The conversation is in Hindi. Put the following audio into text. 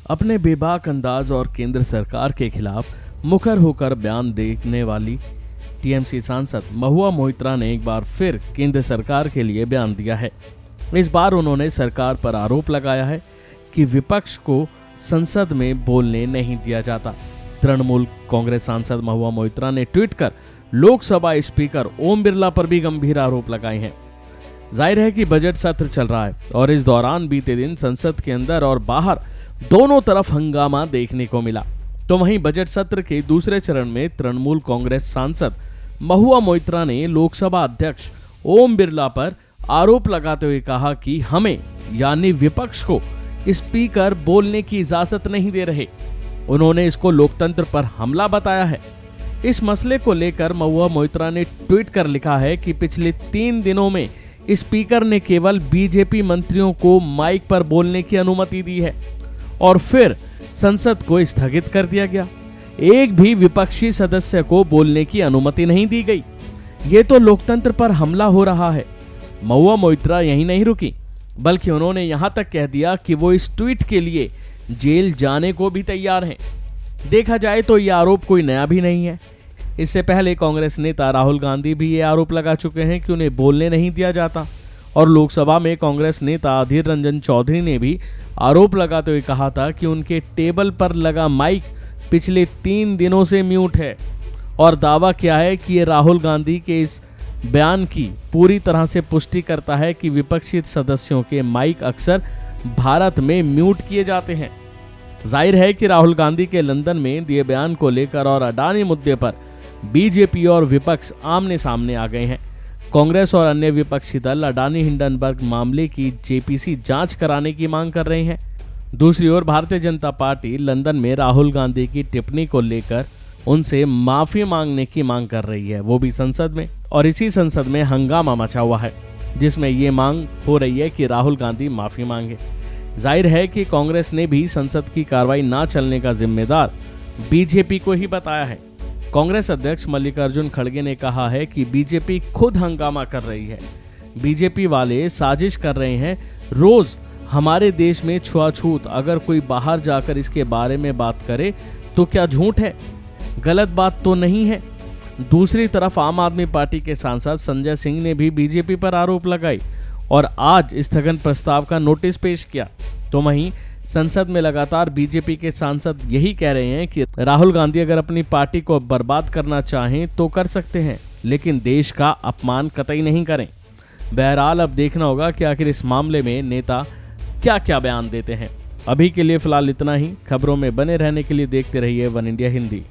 अपने बेबाक अंदाज और केंद्र सरकार के खिलाफ मुखर होकर बयान देने वाली टीएमसी सांसद महुआ मोइत्रा ने एक बार फिर केंद्र सरकार के लिए बयान दिया है। इस बार उन्होंने सरकार पर आरोप लगाया है कि विपक्ष को संसद में बोलने नहीं दिया जाता। तृणमूल कांग्रेस सांसद महुआ मोइत्रा ने ट्वीट कर लोकसभा स्पीकर ओम बिरला पर भी गंभीर आरोप लगाए हैं। जाहिर है कि बजट सत्र चल रहा है और इस दौरान बीते दिन संसद के अंदर और बाहर दोनों तरफ हंगामा देखने को मिला। तो वहीं बजट सत्र के दूसरे चरण में तृणमूल कांग्रेस सांसद महुआ मोइत्रा ने लोकसभा अध्यक्ष ओम बिरला पर आरोप लगाते हुए कहा कि हमें यानी विपक्ष को स्पीकर बोलने की इजाजत नहीं दे रहे। उन्होंने इसको लोकतंत्र पर हमला बताया है। इस मसले को लेकर महुआ मोइत्रा ने ट्वीट कर लिखा है कि पिछले 3 दिनों में स्पीकर ने केवल बीजेपी मंत्रियों को माइक पर बोलने की अनुमति दी है और फिर संसद को स्थगित कर दिया गया। एक भी विपक्षी सदस्य को बोलने की अनुमति नहीं दी गई। ये तो लोकतंत्र पर हमला हो रहा है। महुआ मोइत्रा यहीं नहीं रुकी, बल्कि उन्होंने यहां तक कह दिया कि वो इस ट्वीट के लिए जेल जाने को भी तैयार हैं। देखा जाए तो ये आरोप कोई नया भी नहीं है। इससे पहले कांग्रेस नेता राहुल गांधी भी ये आरोप लगा चुके हैं कि उन्हें बोलने नहीं दिया जाता और लोकसभा में कांग्रेस नेता अधीर रंजन चौधरी ने भी आरोप लगाते हुए कहा था कि उनके टेबल पर लगा माइक पिछले 3 दिनों से म्यूट है और दावा किया है कि ये राहुल गांधी के इस बयान की पूरी तरह से पुष्टि करता है कि विपक्षी सदस्यों के माइक अक्सर भारत में म्यूट किए जाते हैं। जाहिर है कि राहुल गांधी के लंदन में दिए बयान को लेकर और अडानी मुद्दे पर बीजेपी और विपक्ष आमने सामने आ गए हैं। कांग्रेस और अन्य विपक्षी दल अडानी हिंडनबर्ग मामले की जेपीसी जांच कराने की मांग कर रहे हैं। दूसरी ओर भारतीय जनता पार्टी लंदन में राहुल गांधी की टिप्पणी को लेकर उनसे माफी मांगने की मांग कर रही है, वो भी संसद में। और इसी संसद में हंगामा मचा हुआ है जिसमें ये मांग हो रही है कि राहुल गांधी माफी मांगे। जाहिर है कि कांग्रेस ने भी संसद की कार्रवाई ना चलने का जिम्मेदार बीजेपी को ही बताया है। कांग्रेस अध्यक्ष मल्लिकार्जुन खड़गे ने कहा है कि बीजेपी खुद हंगामा कर रही है। बीजेपी वाले साजिश कर रहे हैं। रोज हमारे देश में छुआछूत, अगर कोई बाहर जाकर इसके बारे में बात करे तो क्या झूठ है? गलत बात तो नहीं है। दूसरी तरफ आम आदमी पार्टी के सांसद संजय सिंह ने भी बीजेपी पर आरोप लगाई और आज स्थगन प्रस्ताव का नोटिस पेश किया। तो वहीं संसद में लगातार बीजेपी के सांसद यही कह रहे हैं कि राहुल गांधी अगर अपनी पार्टी को बर्बाद करना चाहें तो कर सकते हैं, लेकिन देश का अपमान कतई नहीं करें। बहरहाल अब देखना होगा कि आखिर इस मामले में नेता क्या क्या बयान देते हैं। अभी के लिए फिलहाल इतना ही। खबरों में बने रहने के लिए देखते रहिए वन इंडिया हिंदी।